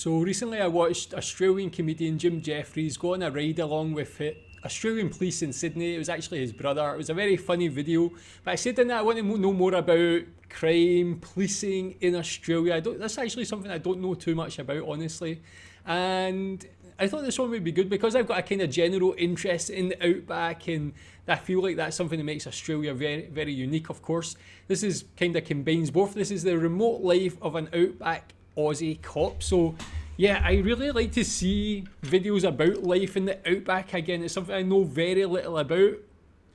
So recently I watched Australian comedian Jim Jeffries go on a ride along with Australian police in Sydney. It was actually his brother. It was a very funny video. But I said in that I want to know more about crime, policing in Australia. That's actually something I don't know too much about, honestly. And I thought this one would be good because I've got a kind of general interest in the outback, and I feel like that's something that makes Australia very, very unique, of course. This is kind of combines both. This is the remote life of an outback Aussie cop. So yeah, I really like to see videos about life in the outback. Again, it's something I know very little about.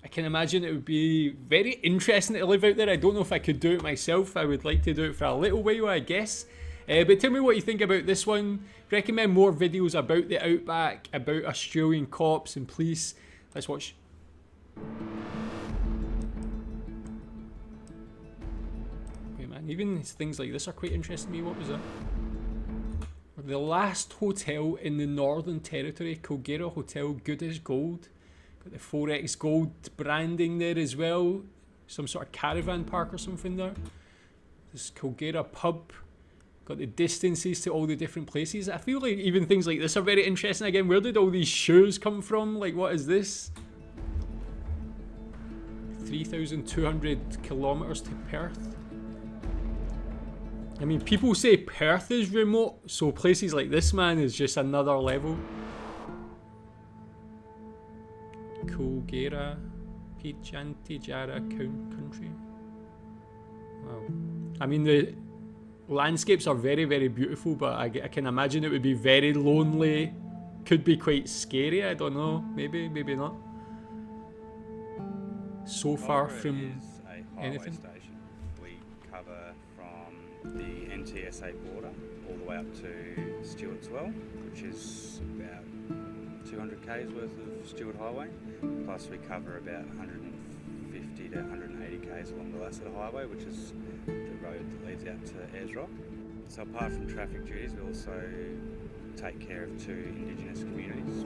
I can imagine it would be very interesting to live out there. I don't know if I could do it myself. I would like to do it for a little while, I guess. But tell me what you think about this one. Recommend more videos about the outback, about Australian cops and police. Let's watch. Okay, man, even things like this are quite interesting to me. What was that? The last hotel in the Northern Territory, Kilgera Hotel, good as gold. Got the 4X gold branding there as well. Some sort of caravan park or something there. This Kilgera pub. Got the distances to all the different places. I feel like even things like this are very interesting. Again, where did all these shoes come from? Like, what is this? 3,200 kilometers to Perth. I mean, people say Perth is remote, so places like this, man, is just another level. Kilgera, Pichanti-Jara country. Wow. I mean, the landscapes are very, very beautiful, but I can imagine it would be very lonely. Could be quite scary, I don't know. Maybe not. So far from anything. Station. We cover from the NTSA border all the way up to Stewart's Well, which is about 200 k's worth of Stewart Highway. Plus we cover about 150 to 180 k's along the Lassiter Highway, which is the road that leads out to Ayers Rock. So apart from traffic duties, we also take care of two Indigenous communities.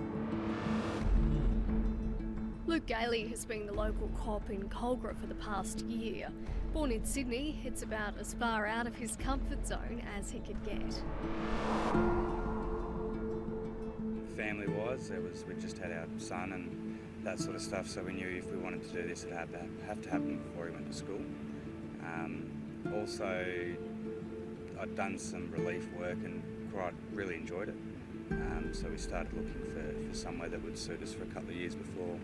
Luke Gailey has been the local cop in Colgra for the past year. Born in Sydney, it's about as far out of his comfort zone as he could get. Family-wise, we just had our son and that sort of stuff, so we knew if we wanted to do this, it had to have to happen before he went to school. Also, I'd done some relief work and quite really enjoyed it. So we started looking for somewhere that would suit us for a couple of years before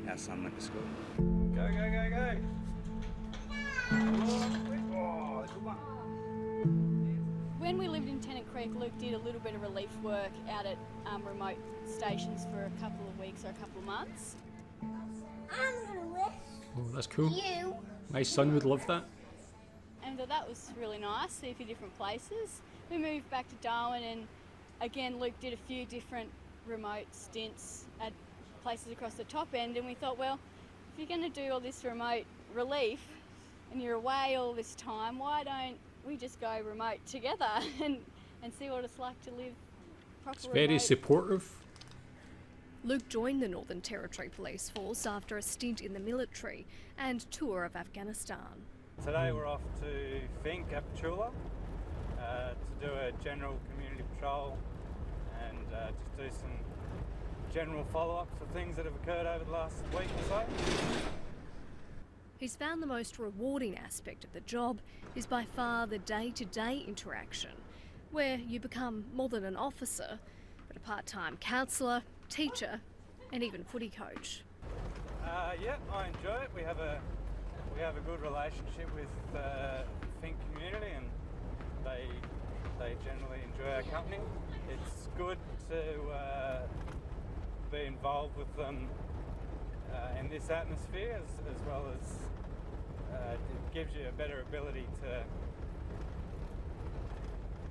our son went to school. Go, go, go, go! Oh, good one. When we lived in Tennant Creek, Luke did a little bit of relief work out at remote stations for a couple of weeks or a couple of months. I'm gonna wish Oh, that's cool. you. My son would love that. And that was really nice, see a few different places. We moved back to Darwin and again Luke did a few different remote stints at places across the top end, and we thought, well, if you're going to do all this remote relief and you're away all this time, why don't we just go remote together and see what it's like to live proper It's very remote. supportive. Luke joined the Northern Territory Police Force after a stint in the military and tour of Afghanistan. Today we're off to Fink, Apachula, to do a general community patrol and just do some general follow-ups of things that have occurred over the last week or so. He's found the most rewarding aspect of the job is by far the day-to-day interaction, where you become more than an officer, but a part-time counsellor, teacher, and even footy coach. Yeah, I enjoy it. We have a good relationship with the Fink community, and they generally enjoy our company. It's good to be involved with them in this atmosphere, as well as it gives you a better ability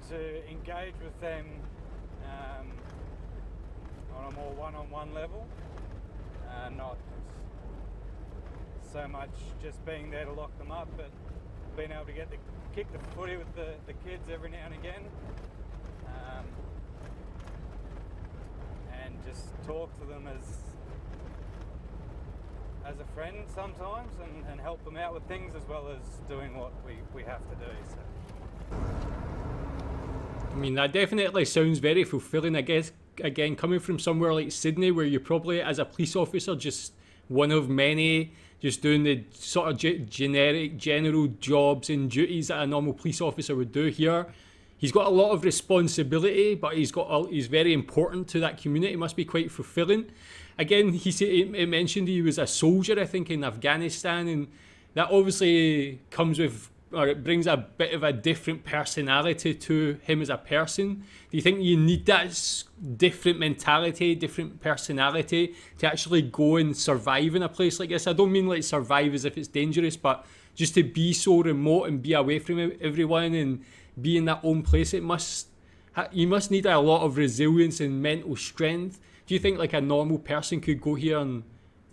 to engage with them on a more one-on-one level, not so much just being there to lock them up, but being able to kick the footy with the kids every now and again, and just talk to them as a friend sometimes, and help them out with things as well as doing what we have to do. So. I mean, that definitely sounds very fulfilling. I guess, again, coming from somewhere like Sydney, where you're probably, as a police officer, just one of many, just doing the sort of generic, general jobs and duties that a normal police officer would do here. He's got a lot of responsibility, but he's very important to that community. It must be quite fulfilling. Again, he mentioned he was a soldier, I think, in Afghanistan, and that obviously comes with, or it brings a bit of a different personality to him as a person. Do you think you need that different mentality, different personality to actually go and survive in a place like this? I don't mean like survive as if it's dangerous, but just to be so remote and be away from everyone and be in that own place, you must need a lot of resilience and mental strength. Do you think like a normal person could go here and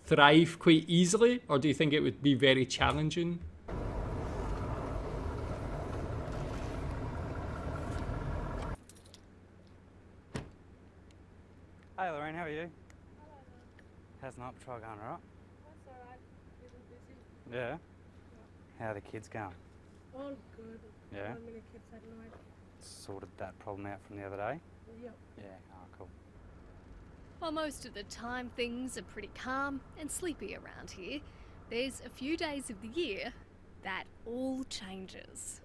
thrive quite easily, or do you think it would be very challenging? Hey Lorraine, how are you? How's the night patrol going, alright? That's alright. Busy. Yeah. How are the kids going? All good. Yeah. How many kids at night? Sorted that problem out from the other day? Yep. Yeah, oh cool. While most of the time things are pretty calm and sleepy around here, there's a few days of the year that all changes.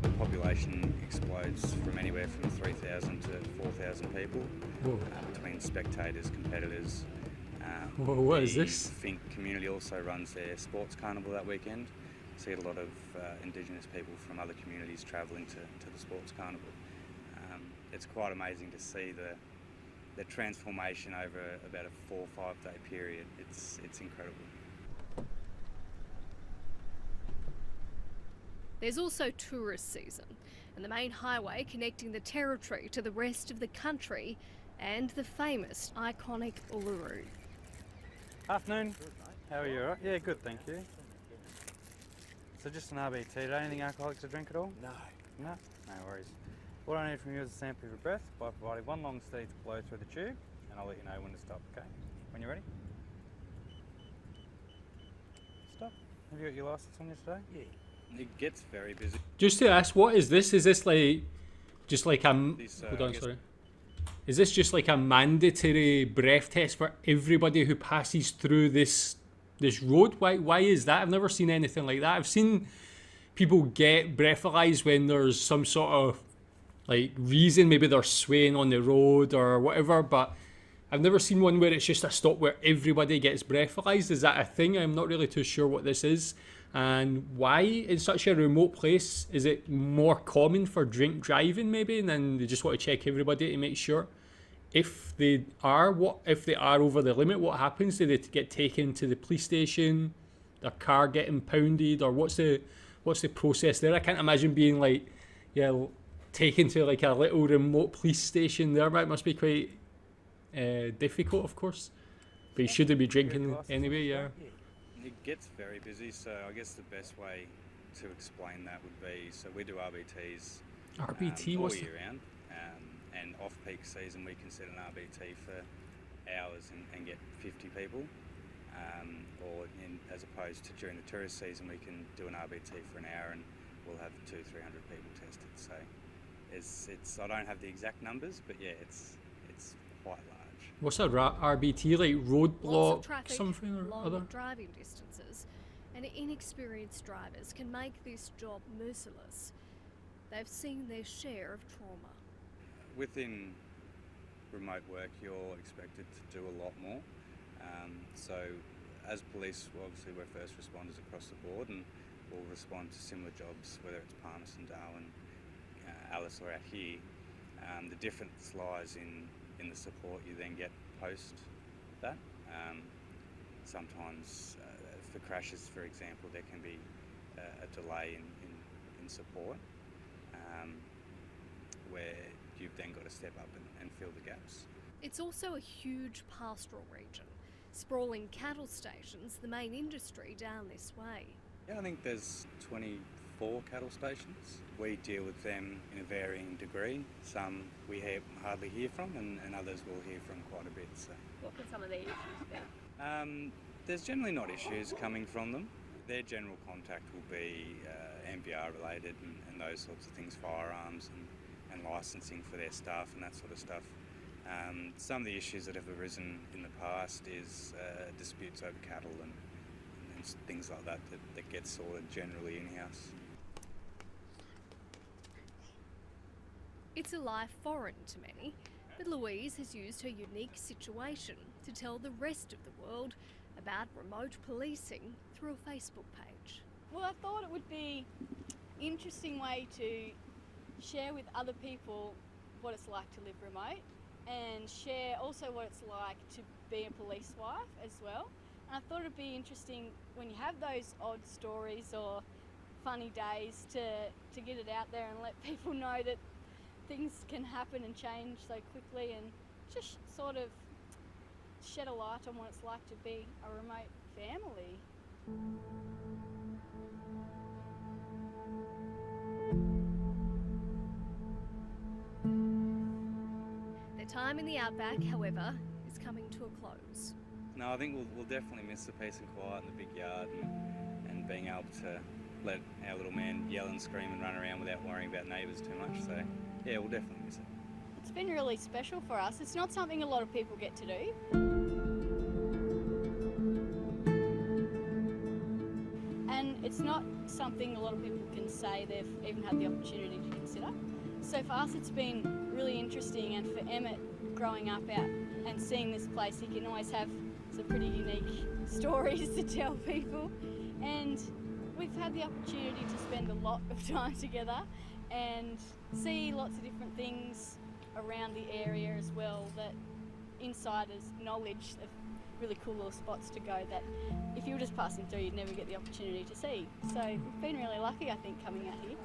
The population explodes from anywhere from 3,000 to 4,000 people between spectators, competitors. Whoa, what is the this? Fink community also runs their sports carnival that weekend. So you get a lot of Indigenous people from other communities travelling to the sports carnival. It's quite amazing to see the transformation over about a 4 or 5 day period. It's incredible. There's also tourist season, and the main highway connecting the territory to the rest of the country and the famous iconic Uluru. Afternoon. How are you, alright? Yeah, good, thank you. So just an RBT today, anything alcoholic to drink at all? No. No? No worries. What I need from you is a sample of your breath by providing one long steady to blow through the tube, and I'll let you know when to stop, okay? When you're ready? Stop. Have you got your licence on you today? Yeah. It gets very busy. Just to ask, what is this? Is this like just like a This, hold I on, guess- sorry. Is this just like a mandatory breath test for everybody who passes through this road? Why is that? I've never seen anything like that. I've seen people get breathalyzed when there's some sort of like reason, maybe they're swaying on the road or whatever, but I've never seen one where it's just a stop where everybody gets breathalyzed. Is that a thing? I'm not really too sure what this is. And why in such a remote place is it more common for drink driving maybe, and then they just want to check everybody to make sure? If they are over the limit, what happens? Do they get taken to the police station, their car get impounded, or what's the process there? I can't imagine being like, taken to like a little remote police station there. It must be quite difficult, of course. But you shouldn't be drinking anyway, yeah. It gets very busy, so I guess the best way to explain that would be, so we do RBTs RBT, all what's year round, and off-peak season we can set an RBT for hours and get 50 people, as opposed to during the tourist season we can do an RBT for an hour and we'll have 200-300 people tested. So it's I don't have the exact numbers, but yeah, it's quite large. What's a RBT, like Lots roadblock of traffic, something or long other? driving distances, and inexperienced drivers can make this job merciless. They've seen their share of trauma. Within remote work, you're expected to do a lot more. So as police, obviously we're first responders across the board, and we'll respond to similar jobs, whether it's Palmerston, Darwin, Alice or out here. The difference lies in the support you then get post that. Sometimes for crashes, for example, there can be a delay in support, where you've then got to step up and fill the gaps. It's also a huge pastoral region, sprawling cattle stations, the main industry down this way. Yeah, I think there's 24 cattle stations. We deal with them in a varying degree. Some we hardly hear from, and others we'll hear from quite a bit. So. What can some of the issues be? There's generally not issues coming from them. their general contact will be MVR related and those sorts of things, firearms and licensing for their staff and that sort of stuff. Some of the issues that have arisen in the past is disputes over cattle and things like that get sorted generally in-house. It's a life foreign to many, but Louise has used her unique situation to tell the rest of the world about remote policing through a Facebook page. Well, I thought it would be an interesting way to share with other people what it's like to live remote and share also what it's like to be a police wife as well. And I thought it'd be interesting when you have those odd stories or funny days to get it out there and let people know that things can happen and change so quickly, and just sort of shed a light on what it's like to be a remote family. Their time in the Outback, however, is coming to a close. No, I think we'll definitely miss the peace and quiet in the big yard and being able to let our little man yell and scream and run around without worrying about neighbours too much. So yeah, we'll definitely miss it. It's been really special for us. It's not something a lot of people get to do. And it's not something a lot of people can say they've even had the opportunity to consider. So for us it's been really interesting, and for Emmett growing up out and seeing this place, he can always have some pretty unique stories to tell people. And we've had the opportunity to spend a lot of time together and see lots of different things around the area as well, that insiders knowledge of really cool little spots to go that if you were just passing through you'd never get the opportunity to see. So we've been really lucky, I think, coming out here.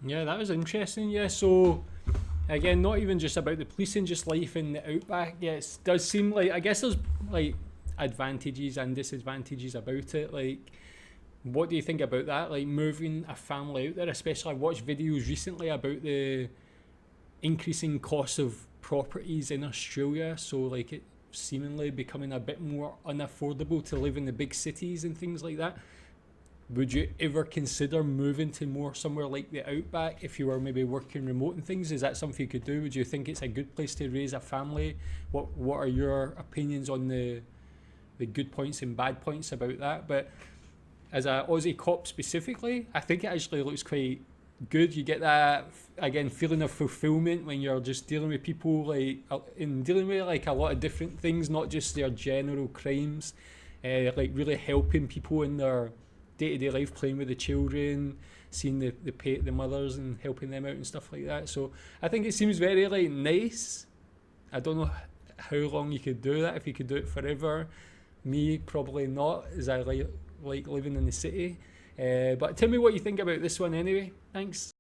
Yeah, that was interesting. Yeah, so again, not even just about the policing, just life in the Outback. Yeah, it does seem like, I guess there's like advantages and disadvantages about it. Like, what do you think about that? Like moving a family out there, especially I watched videos recently about the increasing cost of properties in Australia. So like it seemingly becoming a bit more unaffordable to live in the big cities and things like that. Would you ever consider moving to more somewhere like the Outback if you were maybe working remote and things? Is that something you could do? Would you think it's a good place to raise a family? What are your opinions on the good points and bad points about that? But as a Aussie cop specifically, I think it actually looks quite good. You get that, again, feeling of fulfillment when you're just dealing with people, like in dealing with like a lot of different things, not just their general crimes, like really helping people in their day-to-day life, playing with the children, seeing the mothers and helping them out and stuff like that. So I think it seems very like nice. I don't know how long you could do that, if you could do it forever. Me, probably not, as I like living in the city. But tell me what you think about this one anyway. Thanks.